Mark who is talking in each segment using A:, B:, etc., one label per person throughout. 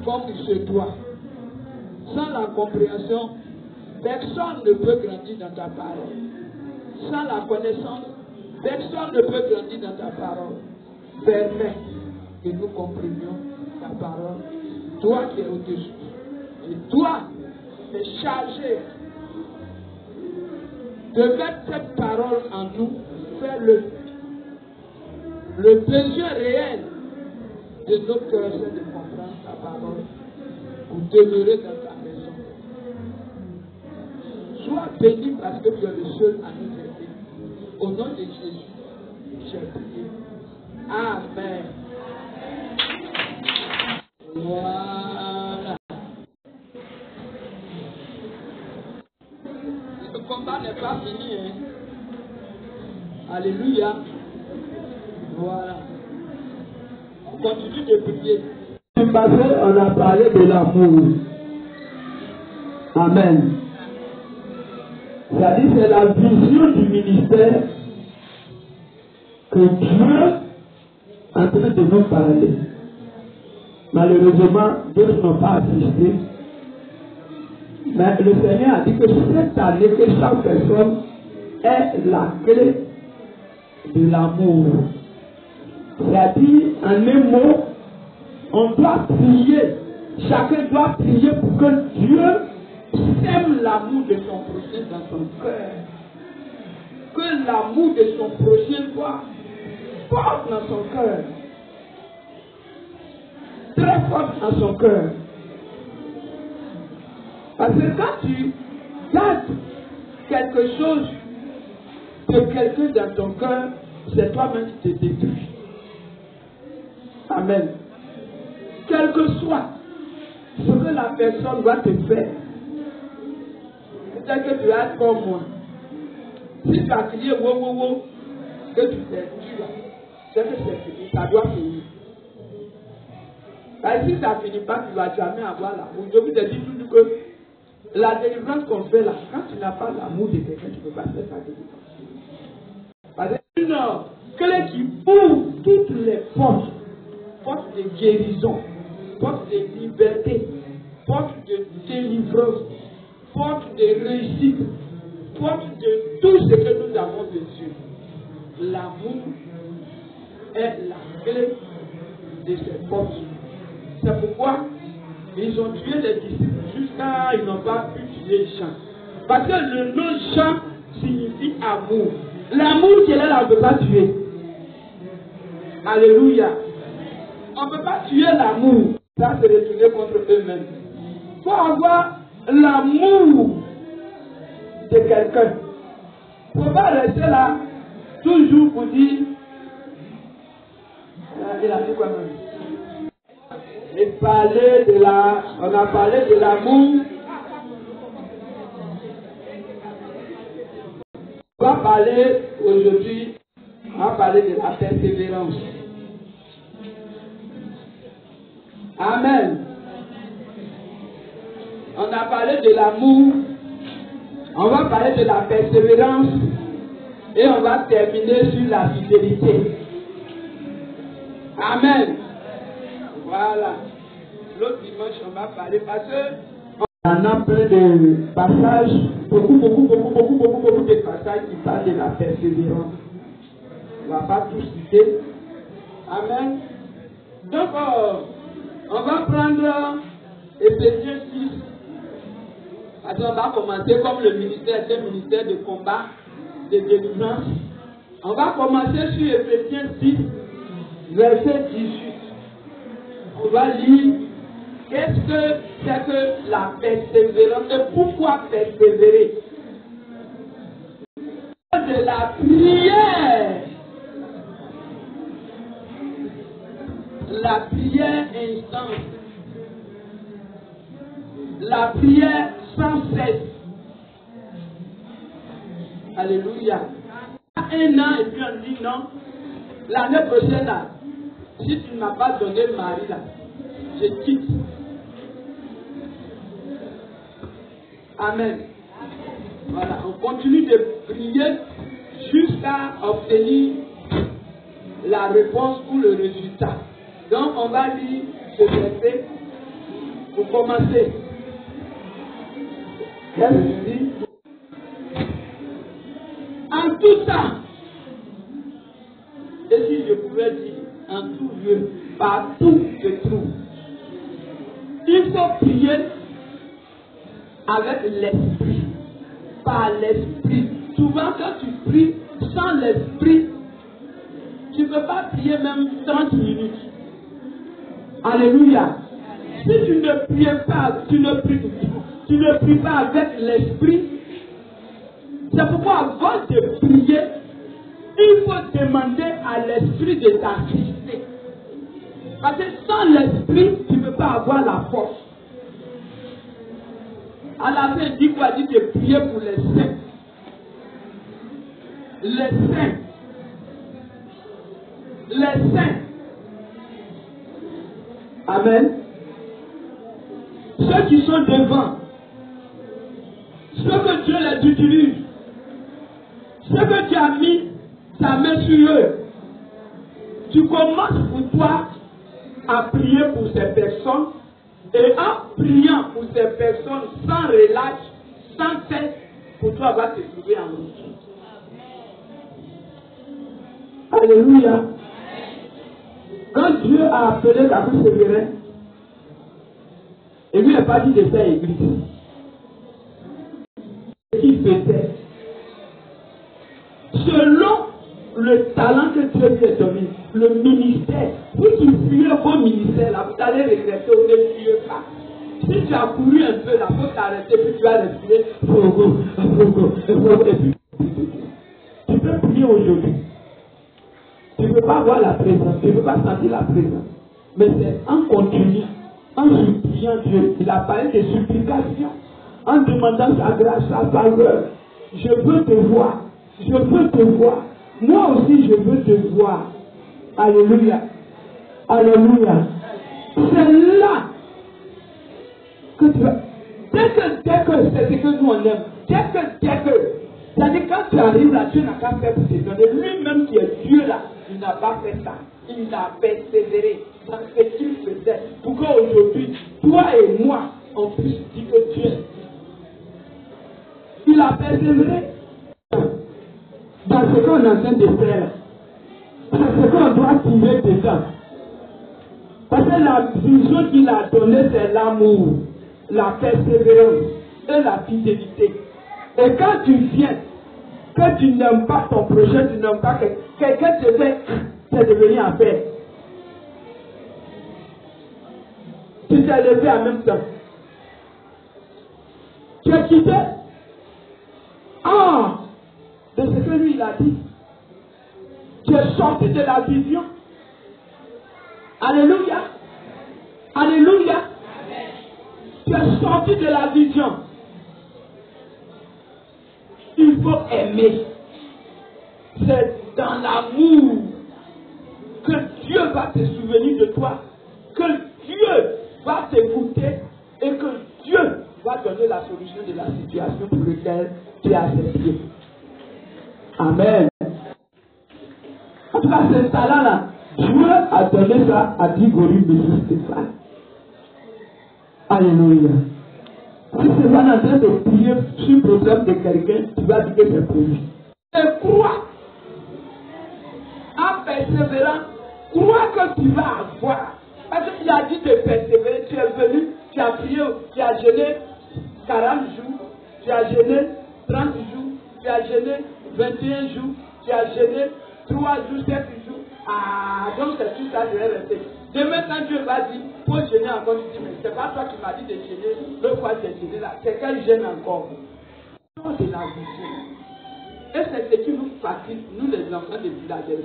A: comme il se doit. Sans la compréhension, personne ne peut grandir dans ta parole. Sans la connaissance, personne ne peut grandir dans ta parole. Permets que nous comprenions ta parole. Toi qui es au-dessus. Et toi, tu es chargé de mettre cette parole en nous. Fais-le. Le besoin réel de notre cœur, c'est de comprendre ta parole pour demeurer dans ta maison. Sois béni parce que tu es le seul à nous aider. Au nom de Jésus, j'ai prié. Amen. Voilà. Le combat n'est pas fini. Hein? Alléluia. Voilà. On continue de prier. On a parlé de l'amour. Amen. C'est-à-dire c'est la vision du ministère que Dieu est en train de nous parler. Malheureusement, d'autres n'ont pas assisté. Mais le Seigneur a dit que cette année, que chaque personne est la clé de l'amour. C'est-à-dire, en un mot, on doit prier. Chacun doit prier pour que Dieu sème l'amour de son prochain dans son cœur. Que l'amour de son prochain soit fort dans son cœur. Très fort dans son cœur. Parce que quand tu gardes quelque chose de quelqu'un dans ton cœur, c'est toi-même qui te détruis. Amen. Quel que soit ce que la personne doit te faire, peut-être que tu vas être comme moi. Si tu as crié wow, wow, wow, que tu t'es tué, c'est que c'est fini, ça doit finir. Et si ça ne finit pas, tu ne vas jamais avoir l'amour. Je vous ai dit toujours que la délivrance qu'on fait là, quand tu n'as pas l'amour de quelqu'un, tu ne peux pas faire ta délivrance. Parce que c'est une clé qui ouvre toutes les portes. Porte de guérison, porte de liberté, porte de délivrance, porte de réussite, porte de tout ce que nous avons besoin. L'amour est la clé de ces portes. C'est pourquoi ils ont tué les disciples jusqu'à ils n'ont pas pu tuer Jean. Parce que le nom Jean signifie amour. L'amour qui est là, on ne peut pas tuer. Alléluia. On ne peut pas tuer l'amour. Ça, c'est retourner contre eux-mêmes. Il faut avoir l'amour de quelqu'un. Il ne faut pas rester là, toujours pour dire. Il a dit quoi même? Et parler de la. On a parlé de l'amour. On va parler aujourd'hui. On va parler de la persévérance. Amen. On a parlé de l'amour, on va parler de la persévérance et on va terminer sur la fidélité. Amen. Voilà. L'autre dimanche, on va parler parce que on a plein de passages, beaucoup de passages qui parlent de la persévérance. On ne va pas tout citer. Amen. Donc, on va prendre Éphésiens 6. Parce qu'on va commencer comme le ministère, c'est un ministère de combat, de délivrance. On va commencer sur Éphésiens 6, verset 18. On va lire qu'est-ce que c'est que la persévérance et pourquoi persévérer. De la prière. La prière instante. La prière sans cesse. Alléluia. Un an et puis on dit non. L'année prochaine, là, si tu ne m'as pas donné le mari, là, je quitte. Amen. Voilà, on continue de prier jusqu'à obtenir la réponse ou le résultat. Donc on va lire ce verset Pour commencer, qu'est-ce que dit? En tout temps, et si je pouvais dire en tout lieu, partout je trouve, il faut prier avec l'esprit, par l'esprit. Souvent quand tu pries sans l'esprit, tu ne peux pas prier même 30 minutes. Alléluia. Si tu ne pries pas, tu ne pries pas avec l'esprit. C'est pourquoi avant de prier, il faut demander à l'esprit de t'assister. Parce que sans l'esprit, tu ne peux pas avoir la force. À la fin, il dit quoi? Il dit de prier pour les saints. Les saints. Les saints. Amen. Ceux qui sont devant, ceux que Dieu les utilise, ceux que tu as mis ta main sur eux, tu commences pour toi à prier pour ces personnes, et en priant pour ces personnes sans relâche, sans cesse, pour toi va te trouver en route. Alléluia. Quand Dieu a appelé Capri Sévérin, et lui n'a pas dit de faire église. Ce qu'il faisait, selon le talent que Dieu lui a donné, le ministère, si tu fuyez vos ministères, là, vous allez regretter ou ne fuyez pas. Si tu as couru un peu, là, il faut t'arrêter, puis tu vas respirer, et puis tu peux prier aujourd'hui. Tu ne peux pas voir la présence, tu ne peux pas sentir la présence. Mais c'est en continu, en suppliant Dieu. Il a parlé de supplication, en demandant sa grâce, sa faveur. Je veux te voir, je veux te voir. Moi aussi, je veux te voir. Alléluia. Alléluia. C'est là que tu vas. Dès que c'est ce que nous on aime, dès que, c'est-à-dire quand tu arrives là, Dieu n'a qu'à faire pour te donner. Lui-même qui est Dieu là, il n'a pas fait ça. Il a persévéré dans ce qu'il faisait. Pour qu'aujourd'hui, toi et moi, on puisse dire que Dieu, il a persévéré dans ce qu'on est en train de faire. C'est ce qu'on doit tirer dedans. Parce que la vision qu'il a donnée, c'est l'amour, la persévérance et la fidélité. Et quand tu viens, que tu n'aimes pas ton projet, tu n'aimes pas que quelqu'un te fait, c'est devenu en fait. Tu t'es levé en même temps. Tu as quitté de ce que lui il a dit. Tu es sorti de la vision. Alléluia. Alléluia. Amen. Tu es sorti de la vision. Il faut aimer. C'est dans l'amour que Dieu va te souvenir de toi, que Dieu va t'écouter et que Dieu va donner la solution de la situation pour laquelle tu es à ses pieds. Amen. En tout cas, ce talent-là, Dieu a donné ça à Grigori Messie-Stéphane. Alléluia. Si Stéphane est en train de prier sur le problème de quelqu'un, tu vas dire que c'est pour lui. Et crois, en persévérant, crois que tu vas avoir. Parce qu'il a dit de persévérer. Tu es venu, tu as prié, tu as jeûné 40 jours, tu as jeûné 30 jours, tu as jeûné 21 jours, tu as jeûné 3 jours, 7 jours. Donc c'est tout ça, je vais rester. Demain, quand Dieu va dire, il faut jeûner encore, tu dis, mais c'est pas toi qui m'as dit de jeûner, le fois j'ai jeûné là, c'est qu'elle jeûne encore. C'est la vision. Et c'est ce qui nous fatigue, nous les enfants des villages.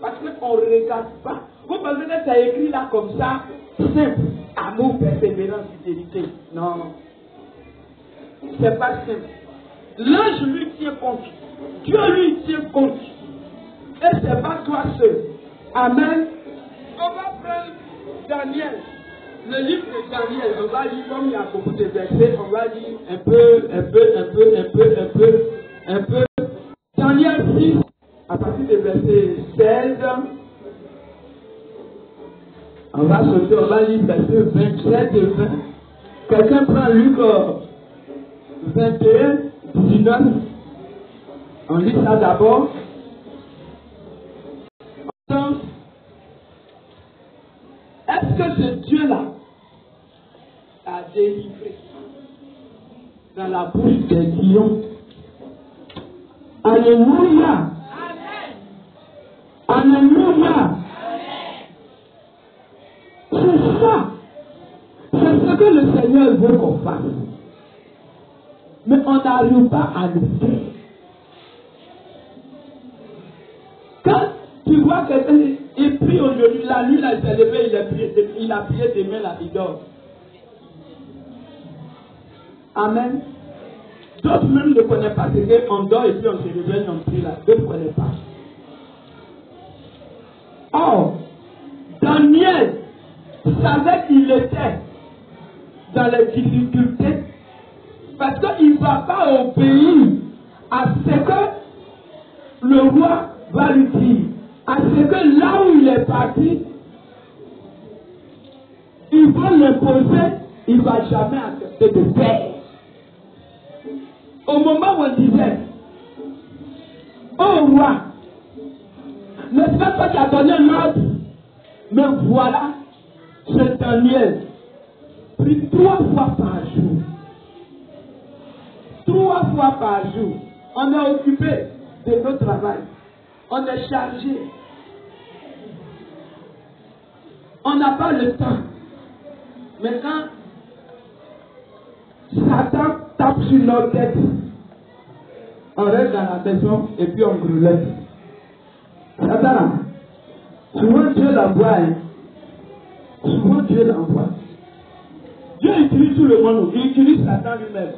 A: Parce qu'on ne regarde pas. Vous pensez que c'est écrit là comme ça, simple, amour, persévérance, fidélité. Non. C'est pas simple. L'ange lui tient compte. Dieu lui tient compte. Et c'est pas toi seul. Amen. On va prendre Daniel. Le livre de Daniel, on va lire comme il y a beaucoup de versets, on va lire un peu. Daniel 6, à partir du verset 16. On va sauter, on va lire verset 27 et 20. Quelqu'un prend Luc 21, 19. On lit ça d'abord. Est-ce que ce Dieu-là a délivré dans la bouche des lions? Alléluia! Alléluia! C'est ça! C'est ce que le Seigneur veut qu'on fasse. Mais on n'arrive pas à le faire. Quand tu vois quelqu'un, il prie aujourd'hui, la nuit, là, il s'est levé, il a prié demain, là, il dort. Amen. D'autres même ne connaissent pas ce qu'on dort et puis on se réveille, on prie là. D'autres ne connaissent pas. Or, Daniel savait qu'il était dans les difficultés parce qu'il ne va pas obéir à ce que le roi va lui dire, à ce que là où il est parti, il va l'imposer, il ne va jamais accepter de faire. Au moment où on disait, oh roi, n'est-ce pas toi qui as donné l'ordre? Mais voilà, c'est Daniel. Prie 3 fois par jour. 3 fois par jour. On est occupé de notre travail. On est chargé. On n'a pas le temps. Mais quand Satan tape sur notre tête, on reste dans la maison et puis on grelette. Satan, souvent Dieu l'envoie. Souvent Dieu l'envoie. Dieu utilise tout le monde, il utilise Satan lui-même.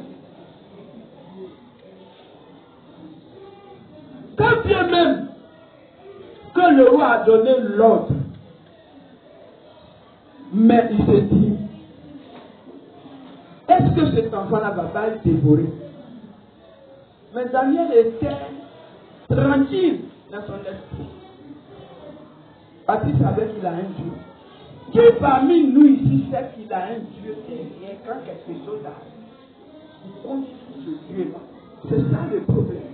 A: Quand bien même que le roi a donné l'ordre, mais il se dit, est-ce que cet enfant-là va pas être dévoré? Mais Daniel était tranquille dans son esprit. Parce qu'il savait qu'il a un Dieu. Qui parmi nous ici sait qu'il a un Dieu derrière quand quelque chose arrive? Il compte sur ce Dieu-là. C'est ça le problème.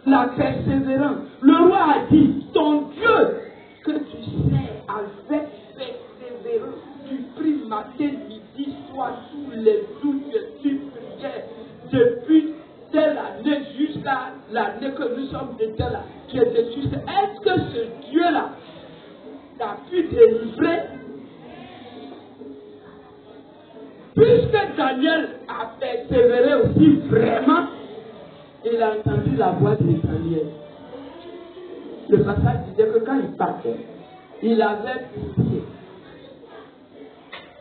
A: La persévérance. Le roi a dit, ton Dieu que tu sais avec persévérance, tu pries matin, midi, soir, tous les jours, tu priais depuis telle année jusqu'à l'année que nous sommes dedans là, qui est dessus. Est-ce que ce Dieu-là t'a pu délivrer? Puisque Daniel a persévéré aussi vraiment, il a entendu la voix de Daniel. Le passage disait que quand il partait, il avait pitié.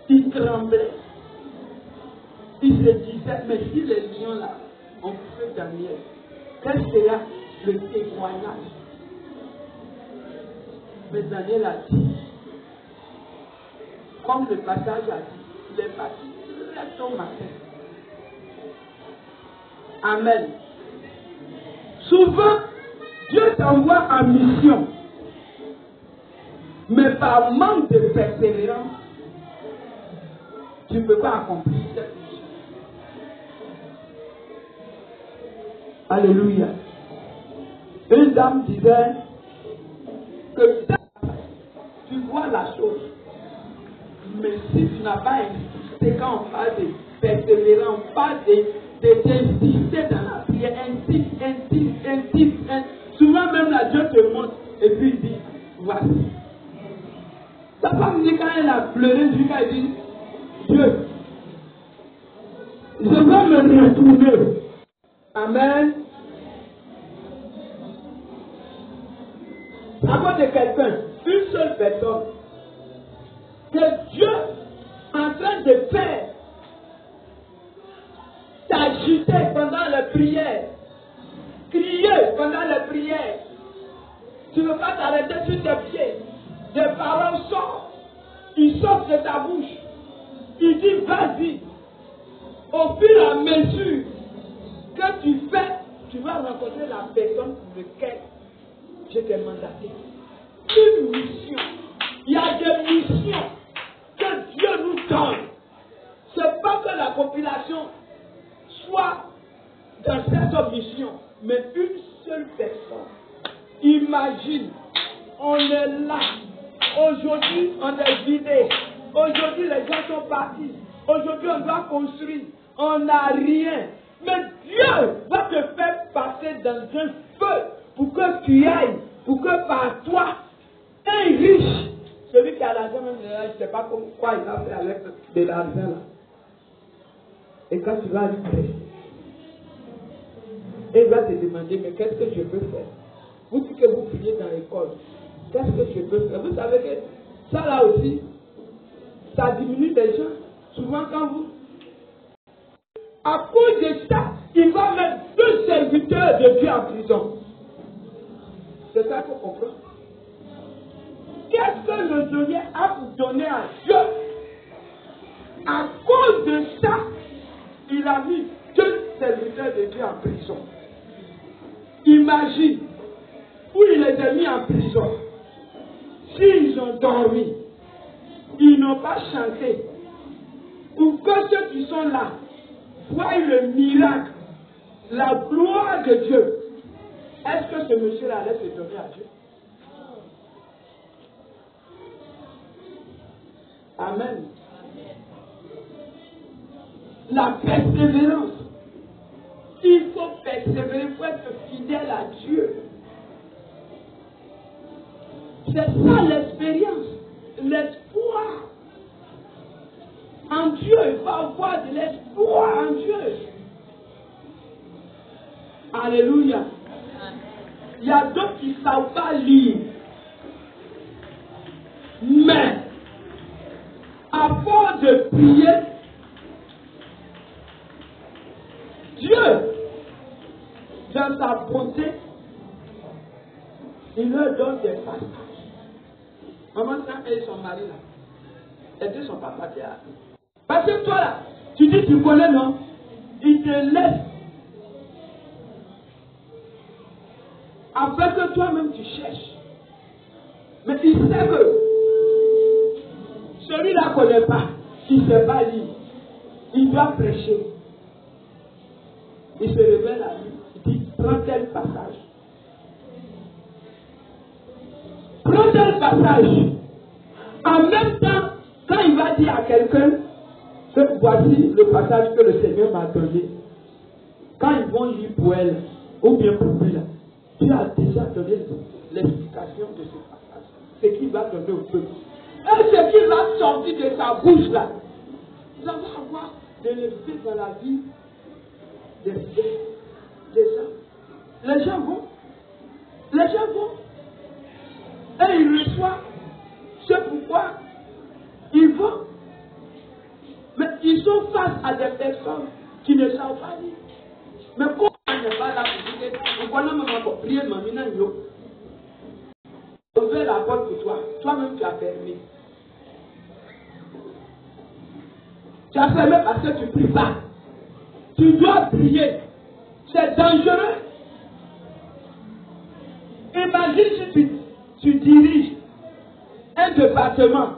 A: Il tremblait. Il se disait, mais si les lions là ont tué Daniel, quel sera le témoignage? Mais Daniel a dit, comme le passage a dit, il est parti très tôt matin. Amen. Souvent, Dieu t'envoie en mission, mais par manque de persévérance, tu ne peux pas accomplir cette mission. Alléluia. Une dame disait que tu vois la chose, mais si tu n'as pas insisté quand on parle de persévérance, on parle d'insister dans la prière, insiste. Souvent même là, Dieu te montre et puis il dit, voici. Ta femme dit quand elle a pleuré, quand elle dit, Dieu, je veux me retourner. Amen. À cause de quelqu'un, une seule personne, que Dieu en train de faire, t'agiter pendant la prière, crier pendant la prière. Tu ne veux pas t'arrêter sur tes pieds. Des paroles sortent. Ils sortent de ta bouche. Il dit vas-y. Au fur et à mesure que tu fais, tu vas rencontrer la personne pour laquelle je t'ai mandaté. Une mission. Il y a des missions que Dieu nous donne. Ce n'est pas que la population soit dans cette mission, mais une seule personne. Imagine, on est là. Aujourd'hui, on est vidé. Aujourd'hui, les gens sont partis. Aujourd'hui, on doit construire. On n'a rien. Mais Dieu va te faire passer dans un feu pour que tu ailles, pour que par toi, un riche, celui qui a l'argent, même je ne sais pas quoi il va faire avec de l'argent là. Et quand tu vas lui prêcher, il va te demander, mais qu'est-ce que je peux faire? Vous dites que vous priez dans l'école. Qu'est-ce que je peux faire? Vous savez que ça là aussi, ça diminue les gens. Souvent quand vous... À cause de ça, il va mettre 2 serviteurs de Dieu en prison. C'est ça qu'il faut comprendre. Qu'est-ce que le Seigneur a donné à Dieu? À cause de ça, il a mis 2 serviteurs de Dieu en prison. Imagine où il les a mis en prison. S'ils ont dormi, ils n'ont pas chanté, ou que ceux qui sont là voient le miracle, la gloire de Dieu, est-ce que ce monsieur-là allait se donner à Dieu? Amen. La persévérance. Il faut persévérer, il faut être fidèle à Dieu. C'est ça l'expérience, l'espoir. En Dieu, il faut avoir de l'espoir en Dieu. Alléluia. Il y a d'autres qui ne savent pas lire. Mais, à force de prier, Dieu, dans sa bonté, il leur donne des passages. Maman, quand elle et son mari là, elle dit son papa qui a. Parce que toi là, tu dis tu connais non? Il te laisse. Afin que toi-même tu cherches. Mais il sait que celui-là ne connaît pas, il ne sait pas lire. Il doit prêcher. Il se révèle à lui. Il dit, prends tel passage. Prends tel passage. En même temps, quand il va dire à quelqu'un que voici le passage que le Seigneur m'a donné, quand ils vont lire pour elle, ou bien pour lui, là, Dieu a déjà donné l'explication de ce passage. Ce qu'il va donner au peuple. Et ce qui va sortir de sa bouche là, ça va avoir de l'effet dans la vie des gens. Les gens vont. Et ils reçoivent. C'est pourquoi ils vont. Mais ils sont face à des personnes qui ne savent pas lire. Mais quand on n'est pas là pour dire, on connaît même pour prier, on ouvre la porte pour toi. Toi-même, tu as fermé. Tu as fermé parce que tu ne pries pas. Tu dois prier. C'est dangereux. Imagine si tu diriges un département.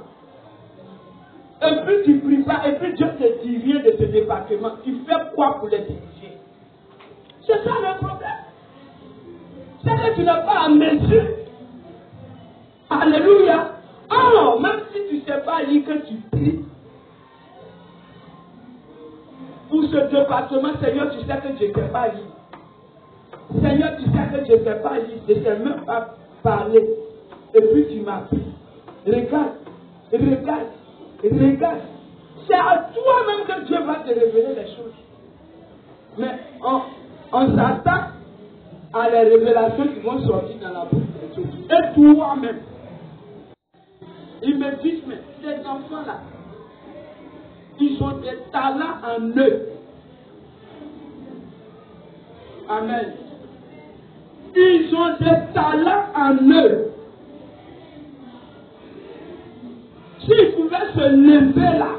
A: Et puis tu ne pries pas. Et puis Dieu te dit rien de ce département. Tu fais quoi pour les diriger? C'est ça le problème. C'est que tu n'as pas à mesure. Alléluia. Oh, même si tu ne sais pas lire que tu pries. Pour ce département, Seigneur, tu sais que je ne sais pas lire. Seigneur, tu sais que je ne sais pas lire. Je ne sais même pas parler. Et puis tu m'as pris. Regarde. C'est à toi-même que Dieu va te révéler les choses. Mais on s'attaque à les révélations qui vont sortir dans la bouche de Dieu. Et toi-même. Ils me disent, mais ces enfants-là, ils ont des talents en eux. Amen. Ils ont des talents en eux. S'ils pouvaient se lever là,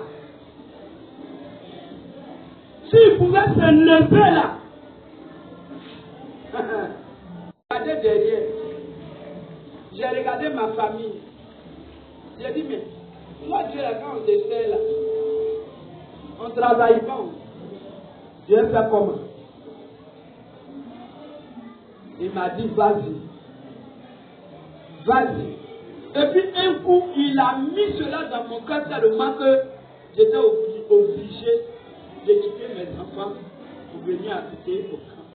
A: regardez derrière. J'ai regardé ma famille. J'ai dit, mais moi, Dieu, là, quand on essaie là, on ne travaille pas. Je vais faire comment? Il m'a dit, vas-y. Vas-y. Et puis un coup, il a mis cela dans mon cœur tellement que j'étais obligé de quitter mes enfants pour venir habiter au camp.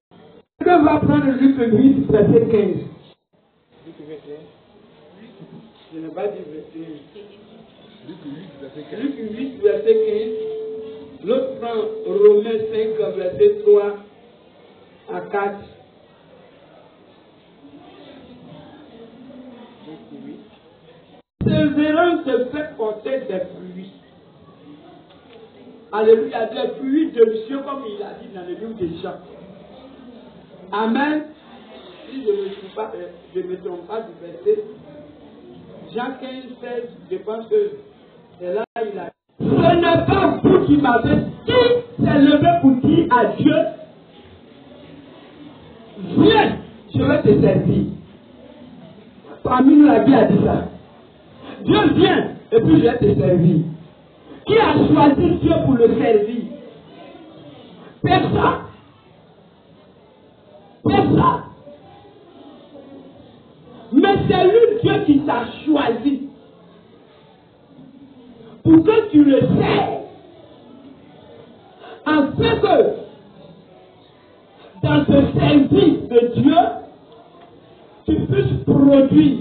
A: Quelqu'un va prendre Luc 8, verset 15. Luc 21. Je n'ai pas dit 21. Luc 8, verset 15. L'autre prend Romains 5, verset 3 à 4. Persévérance te fait porter des fruits. Alléluia, des fruits délicieux comme il a dit dans le livre de Jean. Amen. Si je ne me trompe pas du verset, Jean 15, 16, je pense que c'est là il a dit. Ce n'est pas vous qui m'avez dit, c'est levé pour dire à Dieu, viens, je vais te servir. Parmi nous, la Bible a dit ça. Dieu vient et puis je vais te servir. Qui a choisi Dieu pour le servir? Personne. Personne. Mais c'est lui Dieu qui t'a choisi pour que tu le sers. Afin que dans ce service de Dieu, tu puisses produire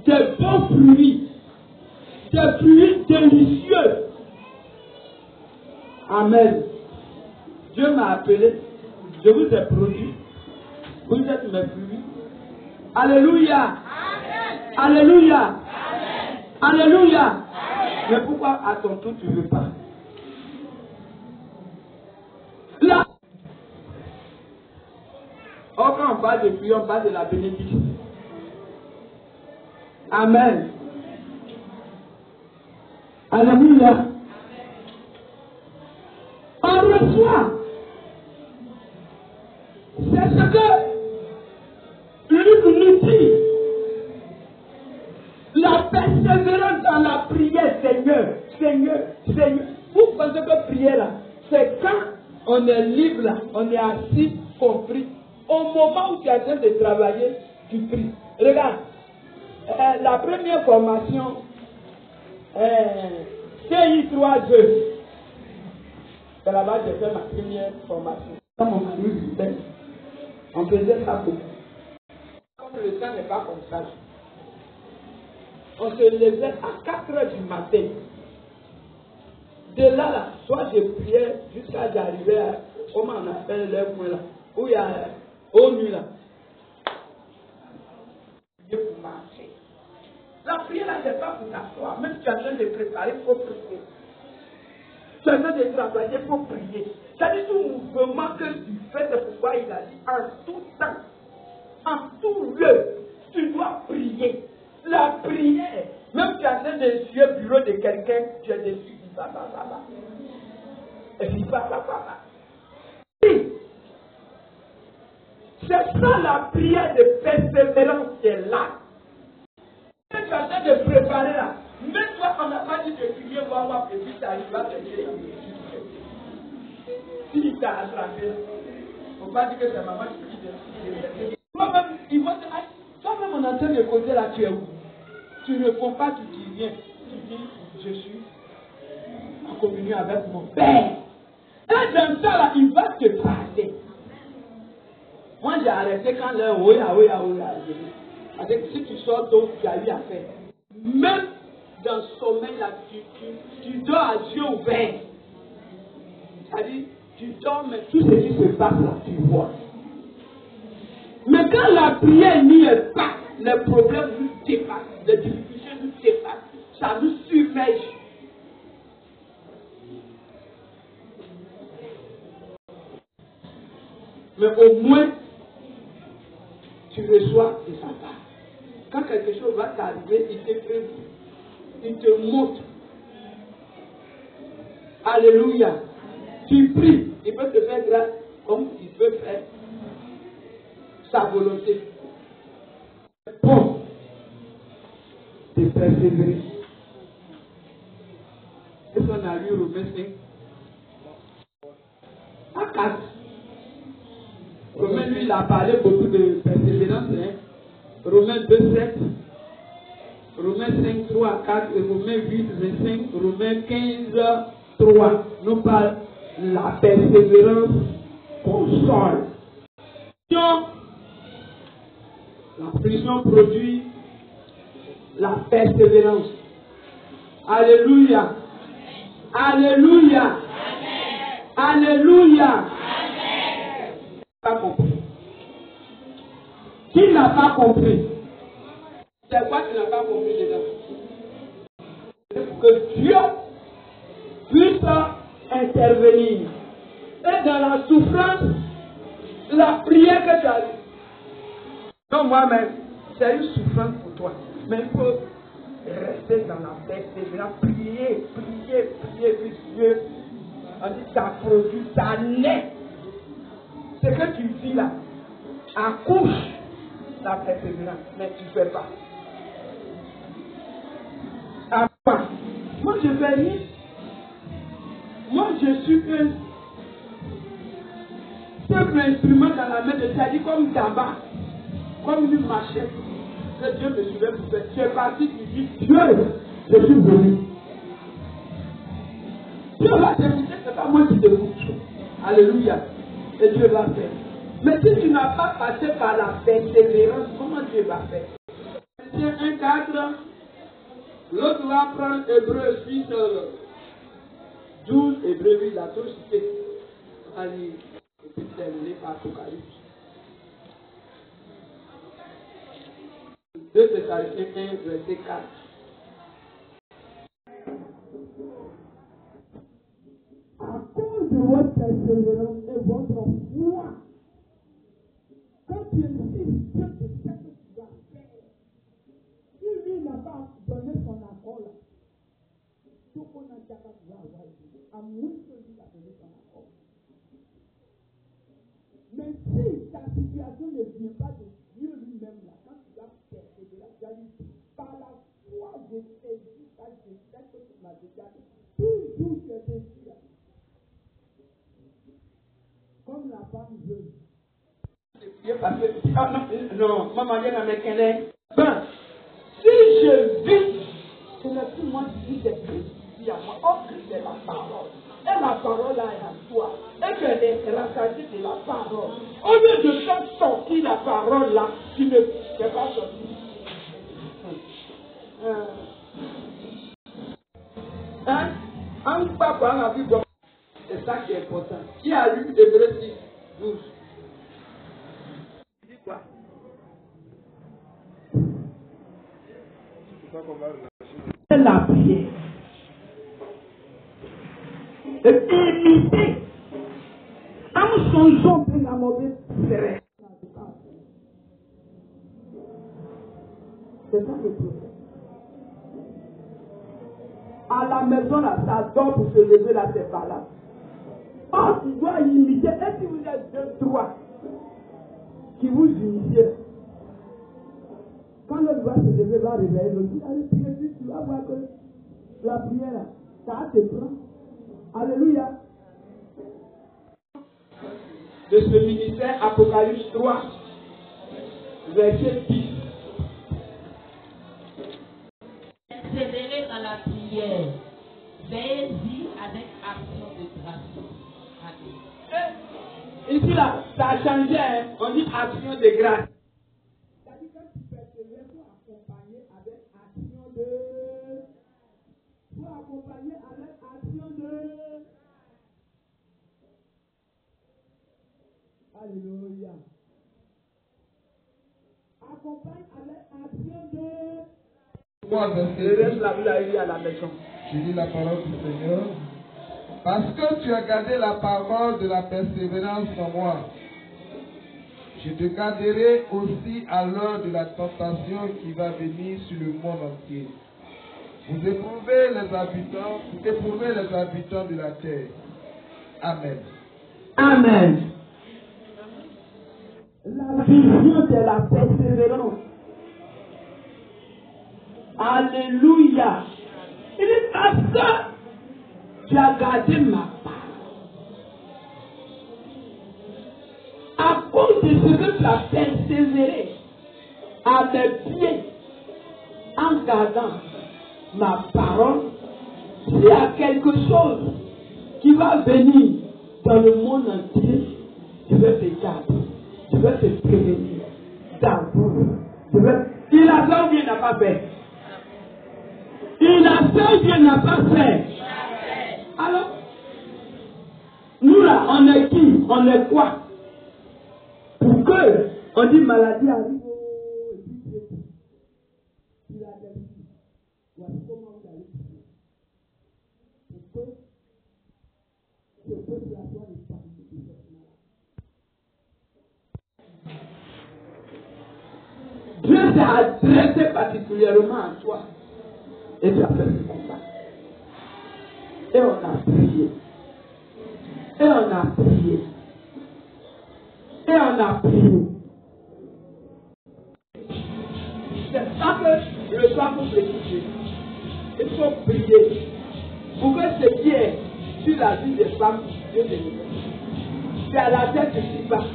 A: des bons fruits, des fruits délicieux. Amen. Dieu m'a appelé, je vous ai produit, vous êtes mes fruits. Alléluia. Amen. Alléluia. Amen. Alléluia. Amen. Mais pourquoi à ton tour tu ne veux pas? Là, quand on parle de fruits, on parle de la bénédiction. Amen. Alléluia. On reçoit. C'est ce que Luc nous dit. La persévérance dans la prière, Seigneur, Seigneur, Seigneur. Vous pensez que prier là, c'est quand on est libre là, on est assis, compris. Au moment où tu es en train de travailler, tu pries. Regarde. La première formation, CI 3E. C'est là-bas que j'ai fait ma première formation. Quand mon mari vivait, on faisait ça beaucoup. Comme le temps n'est pas comme ça, on se levait à 4 heures du matin. De là, soit je priais jusqu'à j'arrivais à, comment on appelle le point là, où il y a ONU là. Pour marcher. La prière là, c'est pas pour t'asseoir. Même si tu es en train de préparer pour prier. Tu es en train de travailler pour prier. C'est-à-dire tout mouvement que tu fais, c'est pourquoi il a dit en tout temps, en tout lieu, tu dois prier. La prière, même tu es en train de suivre le bureau de quelqu'un, tu es dessus, il va. Et puis il va. C'est ça la prière de persévérance qui est là. Tu es en train de préparer là. Même toi, on n'a pas dit de prier, voir, et puis tu arrives à te dire. Si il t'a attrapé, il ne faut pas dire que c'est maman qui dit. Toi-même, il va te dire, toi-même, on est en train de causer là, tu es où? Tu ne réponds pas, tu dis rien. Tu dis, je suis en communion avec mon Père. Et dans ça là, il va te parler. Moi, j'ai arrêté quand l'heure, oya. Parce que si tu sors d'eau, tu as eu à faire. Même dans le sommeil, là, tu dors à yeux ouverts. C'est-à-dire, tu dors, mais tout ce qui se passe là, tu vois. Mais quand la prière n'y est pas, les problèmes nous dépassent, les difficultés nous dépassent, ça nous submerge. Mais au moins, tu reçois de sa part. Quand quelque chose va t'arriver, il te prévient, il te montre. Alléluia. Tu pries, il peut te faire grâce comme il peut faire sa volonté. Bon, de persévérer. Est-ce qu'on a lu Romains 5? À 4. Romains, lui, il a parlé beaucoup de persévérance. Hein? Romains 2, 7. Romains 5, 3 à 4. Et Romains 8, 25. Romains 15, 3. Nous parle la persévérance console. La prison produit la persévérance. Alléluia. Alléluia. Alléluia. Pas compris. Qui n'a pas compris? C'est quoi qui n'a pas compris dedans? Que Dieu puisse intervenir. Et dans la souffrance, la prière que tu as dit. Non, moi-même, c'est une souffrance pour toi. Mais il faut rester dans la persévérance, prier, prier, prier, puis Dieu, on dit, ça produit, ça naît. Ce que tu dis là, accouche la persévérance, mais tu ne fais pas. À moi, je fais rien. Moi, je suis un simple instrument dans la main de Dieu, dit comme tabac, comme une machette. Que Dieu me suivait pour faire. Tu es parti, tu dis, Dieu, je suis venu. Dieu va t'écouter, ce n'est pas moi qui t'écoute. Alléluia. Et Dieu va faire. Mais si tu n'as pas passé par la persévérance, comment Dieu va faire? Ephésiens 1, 4. L'autre va prendre Hébreu 6, 12, Hébreu 8, la société. Allez, et puis terminer par Apocalypse. 2 Thessaloniciens 1, verset 4. À cause de votre persévérance et votre foi, quand tu insistes, Dieu te sait que tu dois faire. Si lui n'a pas donné son accord là, tout on a déjà pas pouvoir avoir à moins que lui a donné son accord. Mais si ta situation ne vient pas de Dieu lui-même là, quand tu dois persévérer, tu as dit, par la foi, je t'ai dit ça, je sais que tu m'as déjà dit. Toujours je t'ai dit là. Comme la femme jeune. Parce que, non, maman, il y en a qu'elle est. Ben, si je vis, ce n'est plus moi qui dis des Christ qui à moi. Oh, Christ est la parole. Et la parole là est en toi. Et que les rassasiés de la parole. Au lieu de faire sortir la parole là, tu ne fais pas sortir. Hein? En papa, on a vu. C'est ça qui est important. Qui a lu Hébreu 6, 12? Il dit quoi? C'est la prière. Et imiter. En songeant de la mauvaise sereine. C'est ça le problème. À la maison, là, ça dort pour se lever, là, c'est pas là. Or, tu dois imiter. Et si vous êtes deux, trois qui vous initiez, quand le doigt se lever, va réveiller l'autre, allez prier, tu vas voir que la prière, là, ça te prend. Alléluia. De ce ministère, Apocalypse 3, verset 10.
B: Persévérez dans la prière. Veillez-y avec action de grâce.
A: Ici, là, ça a changé, hein? On dit action de grâce. C'est-à-dire que tu persévères pour accompagner avec action de. Pour accompagner avec action de. Alléluia. Accompagne avec action de. Le reste, là, vous l'avez vu à la maison.
C: Je lis la parole du Seigneur. Parce que tu as gardé la parole de la persévérance en moi, je te garderai aussi à l'heure de la tentation qui va venir sur le monde entier. Vous éprouvez les habitants de la terre. Amen.
A: Amen. La vision de la persévérance. Alléluia. Il dit parce que tu as gardé ma parole. À cause de ce que tu as persévéré à mes pieds en gardant ma parole, s'il y a quelque chose qui va venir dans le monde entier, je vais te garder, je vais te prévenir d'abord. Il a fait ou bien il n'a pas fait? Il a fait ou bien il n'a pas fait? Alors, nous là, on est qui? On est quoi? Pour que on dit maladie arrive. Il a dit, voici comment vous allez prier. Pour que ce peuple soit le parti de cette maladie. Dieu s'est adressé particulièrement à toi. Et tu as fait ce combat. Et on a prié. Et on a prié. Et on a prié. C'est ça que le soir pour l'écouter. Il faut prier. Pour que ce qui est sur la vie des femmes, Dieu te révèle. C'est à la tête que tu vas.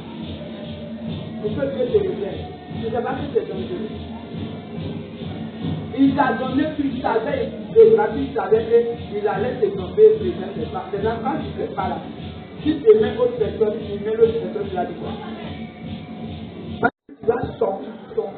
A: Pour que Dieu te révèle. Je ne sais pas si c'est dangereux. Il t'a donné, tu savais, et tu savais qu'il allait te tomber les mains des femmes. Maintenant, quand tu ne fais pas là, si tu mets autre personne, tu mets l'autre personne, tu vas dire quoi? Tu vas sortir du ton.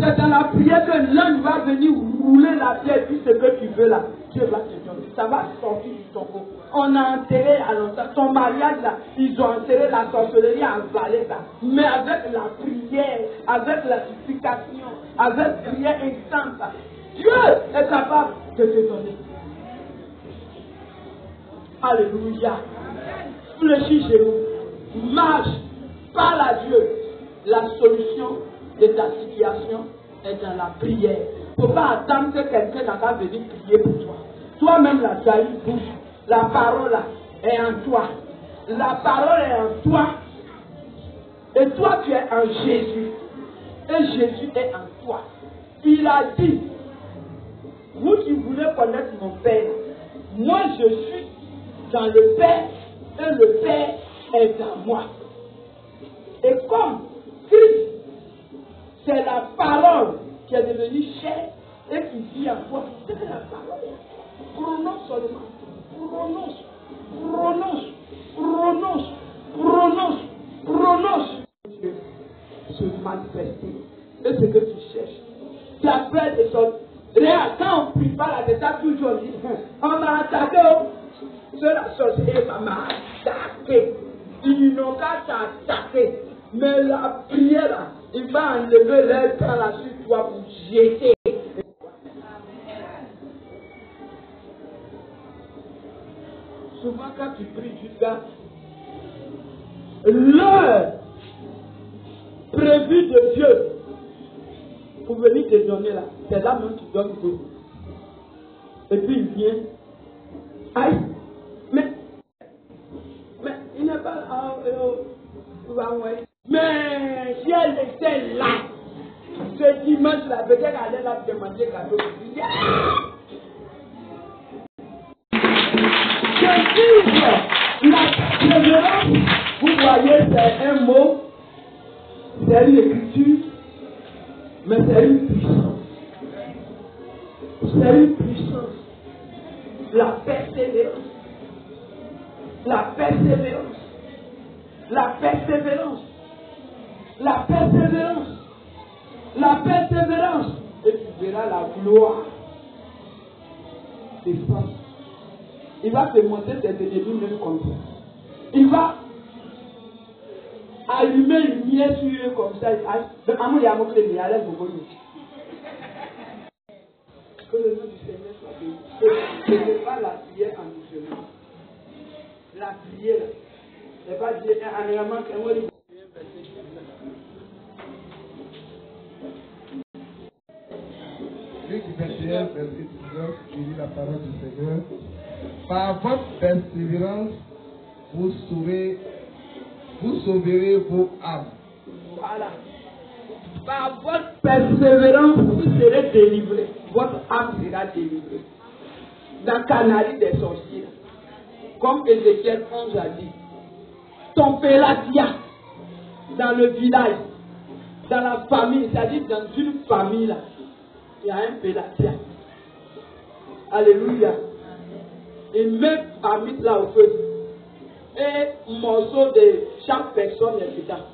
A: C'est dans la prière que l'homme va venir rouler la pierre, puis ce que tu veux là, Dieu va te donner. Ça va sortir du tombeau. On a enterré à longtemps. Ton mariage là, ils ont enterré la sorcellerie en vallée là. Mais avec la prière, avec la supplication, avec prière instante, Dieu est capable de te donner. Alléluia. Fléchis chez nous. Marche. Parle à Dieu. La solution de ta situation est dans la prière. Il ne faut pas attendre que quelqu'un n'a pas venu prier pour toi. Toi-même, là, tu as une bouche. La parole là, est en toi. La parole est en toi. Et toi, tu es en Jésus. Et Jésus est en toi. Il a dit, vous qui voulez connaître mon Père, moi je suis dans le Père et le Père est en moi. Et comme Christ, c'est la parole qui est devenue chair et qui vit en toi, c'est que la parole. Prononce seulement. Prononce. Dieu se manifester. C'est ce que tu cherches. Tu as peur de sortir. Regarde, quand on ne prie pas là, c'est ça toujours dit. On m'a attaqué. La sorcière m'a attaqué. Ils n'ont qu'à t'attaquer. Mais la prière là, il va enlever l'air par la suite toi pour jeter. Souvent quand tu pries jusqu'à l'heure prévue de Dieu pour venir te donner là, c'est là même que tu dois te poser. Et puis il vient. Aïe, mais il n'est pas là. Mais si elle était là, ce dimanche là, peut-être qu'elle allait là demander cadeau. La persévérance, vous voyez, c'est un mot, c'est une écriture, mais c'est une puissance. C'est une puissance. La persévérance. La persévérance. La persévérance. La persévérance. La persévérance. Et tu verras la gloire des femmes. Il va te montrer tes ennemis même comme ça. Il va allumer une lumière sur eux comme ça. Que le nom du Seigneur soit béni. Ce n'est pas la prière en doucement. La prière, c'est pas dire en ayant qu'un mot.
C: Luc 21, verset 19, je lis la parole du Seigneur. Par votre persévérance, vous sauverez vos âmes.
A: Voilà. Par votre persévérance, vous serez délivrés. votre âme sera délivrée. Dans Canarie des sorciers, comme Ézéchiel 11 a dit, ton Pélatia, dans le village, dans la famille, c'est-à-dire dans une famille là, il y a un Pélatia. Alléluia. Il met Amit là au feu. Et morceau de chaque personne est dedans.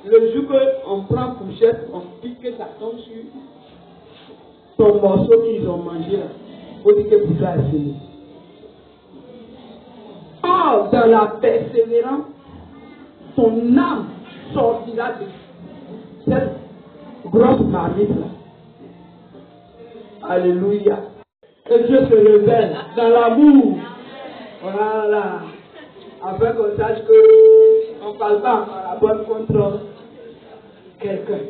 A: Le jour qu'on prend fourchette, on pique que ça tombe sur ton morceau qu'ils ont mangé là. Il faut dire que pour toi c'est fini. Or, dans la persévérance, ton âme sortira de cette grosse marmite là. Alléluia. Que Dieu se révèle dans l'amour. Voilà. Afin qu'on sache qu'on ne parle pas encore la bonne contre quelqu'un.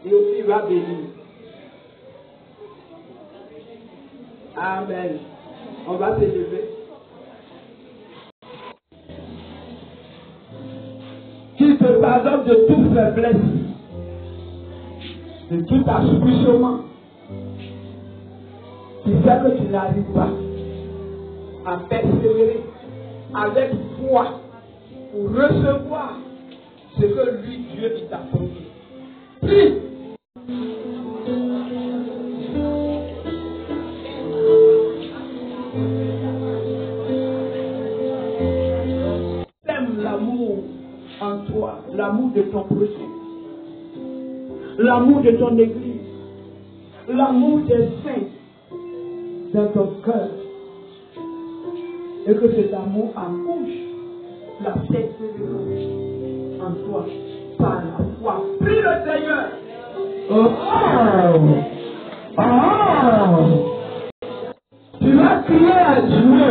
A: Et aussi il va bénir. Amen. On va se lever. Qu'il te pardonne de toute faiblesse, de tout assouplissement, qui fait que tu n'arrives pas à persévérer avec foi pour recevoir ce que lui, Dieu, il t'a promis. Prie. Aime l'amour en toi, l'amour de ton prochain, l'amour de ton église, l'amour des saints dans ton cœur. Et que cet amour accouche la persévérance en toi par la foi. Prie le Seigneur. Tu vas crier à Dieu.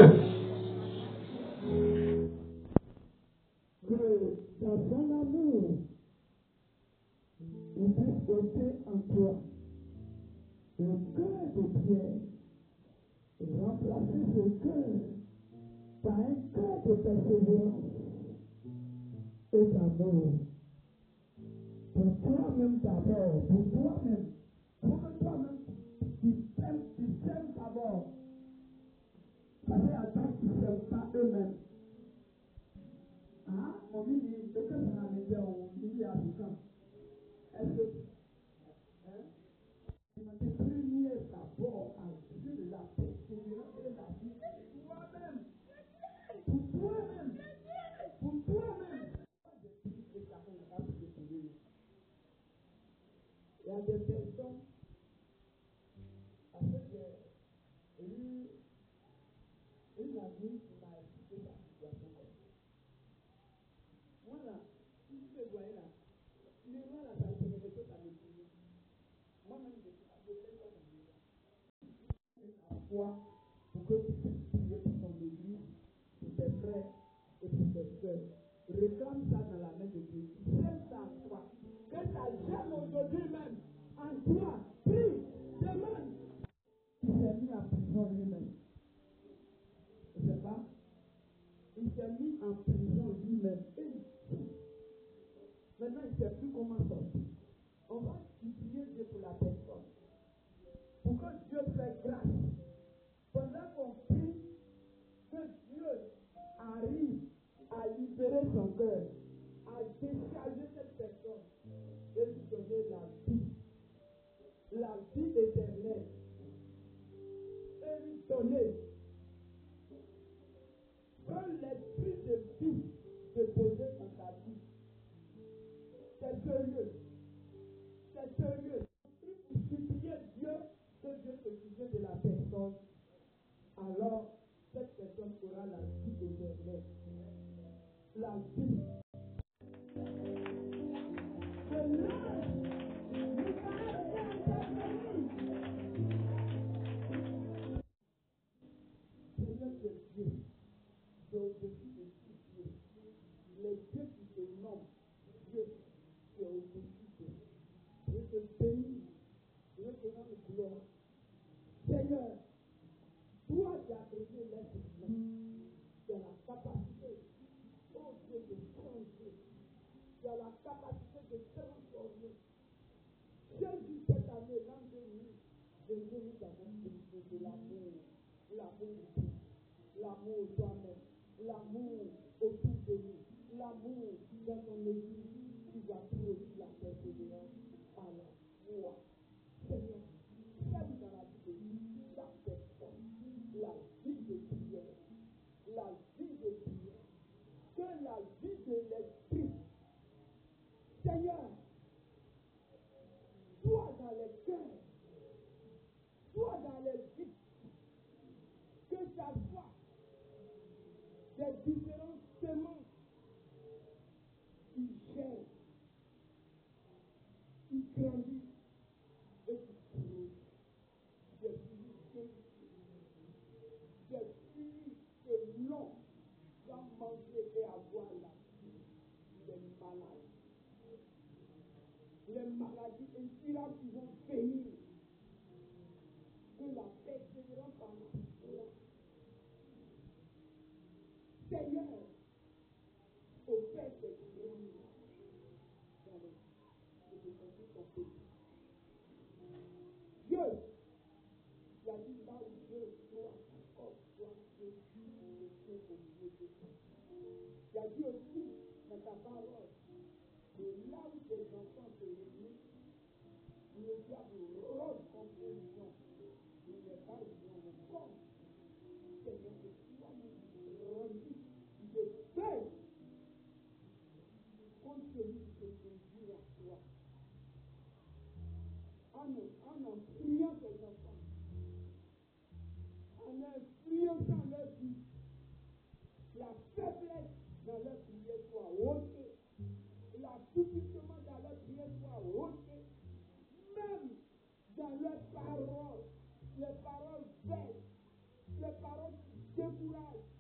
A: Que dans son amour, il puisse ôter en toi un cœur de pierre et remplacer ce cœur par un cœur de persévérance et d'amour. Pour toi-même d'abord, pour toi-même. Pour que toi-même, tu t'aimes d'abord. Parce qu'il y a des gens qui ne s'aiment pas eux-mêmes. Ah, on dit, de que ça n'a pas on dit à Africain. Est-ce que, tu m'as dit, premier d'abord à Dieu de la persévérance et de la vie. Toi-même. Pour toi-même. Pour toi-même. Il y a des personnes, parce que j'ai eu une amie qui m'a expliqué sa situation comme ça. Moi là, si vous me voyez là, les gens là, ça se répète à l'église. Moi-même, je fais ça dans les gens. La foi pour que tu puisses prier pour ton église, pour tes frères et pour tes soeurs. Réclame ça dans la main de Dieu. Sème ça en toi. Que ça gêne aujourd'hui même. En toi. Prie. Demande. Il s'est mis en prison lui-même. Je ne sais pas. Il s'est mis en prison lui-même. Maintenant, il ne sait plus comment sortir. On va supplier Dieu pour la personne. Pour que Dieu fasse grâce. Pendant qu'on prie, que Dieu arrive à libérer son cœur, à décharger cette personne et lui donner la vie éternelle, et lui donner que l'esprit de vie déposé dans ta vie. C'est sérieux. C'est sérieux. Il supplier Dieu que Dieu se souvienne de la personne. Alors, cette personne aura la vie éternelle. La vie. Seigneur de Dieu, au-dessus de tout Dieu, les dieux qui se nomment, Dieu qui est au-dessus de Dieu. Je te bénis, je te rends gloire. Seigneur, toi qui as créé l'être humain, tu as la capacité, oh Dieu, de changer. Tu as la capacité de transformer. Jésus, cette année, l'an 2000, De Dieu, nous avons besoin de l'amour. L'amour de Dieu. L'amour au toi-même. L'amour autour de nous. L'amour dans ton église qui va produire la persévérance à la foi. Seigneur, fais dans la vie de chaque personne la vie de prière. La vie de prière. Que la vie de l'esprit, Seigneur, soit dans les cœurs, soit dans les vies, que ça soit des différentes semences qui germent, qui grandissent et qui produisent des fruits que l'homme va manger et avoir la vie des malades. Les maladies incurables qui vont venir, que la persévérance par la foi. Seigneur, opère des grands miracles dans les de ton pays. Dieu, il a dit là où Dieu doit encore soit Dieu au milieu de toi. Il a dit aussi dans ta parole que là où tes enfants se réunissent, le diable rôde confusion. Il n'est pas union de corps. Seigneur, que toi nous rendis de paix contre celui qui te conduit à toi. En priant tes enfants, en influençant leur vie, la faiblesse dans leur prière soit ôtée, l'assouplissement dans leur prière soit ôté, même dans leurs paroles, les paroles belles, les paroles qui découragent,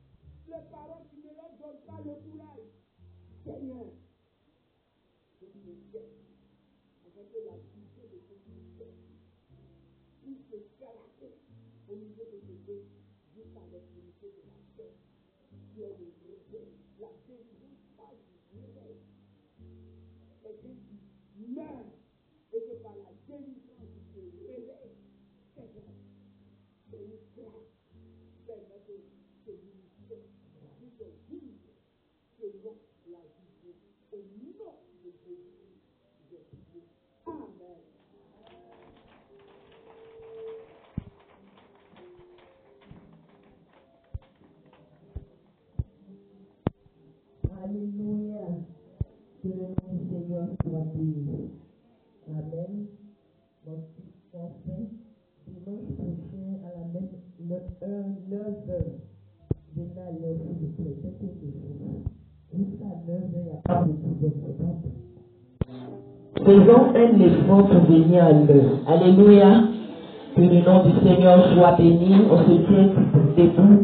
A: les paroles qui ne leur donnent pas le courage. Seigneur, je me jette avec la vision de ce ministère. Il se caractère au milieu de ce pays jusqu'à l'extrémité de la terre. Qui est le réveil, la délivrance par du réveil. Quelqu'un qui meurt et que par la délivrance il se réveille. Seigneur, c'est une grâce. Permet que ce ministère puisse vivre selon la vision. Au nom de Jésus, je prie. Amen.
B: Alléluia. Que le nom du Seigneur soit béni. Amen. Donc, enfin, dimanche prochain à la même 9h. Venez à l'heure, s'il vous plaît. C'est quelque chose. Jusqu'à 9h, il n'y a pas de tout. Faisons un effort pour venir à l'heure. Alléluia. Que le nom du Seigneur soit béni. On se tient debout.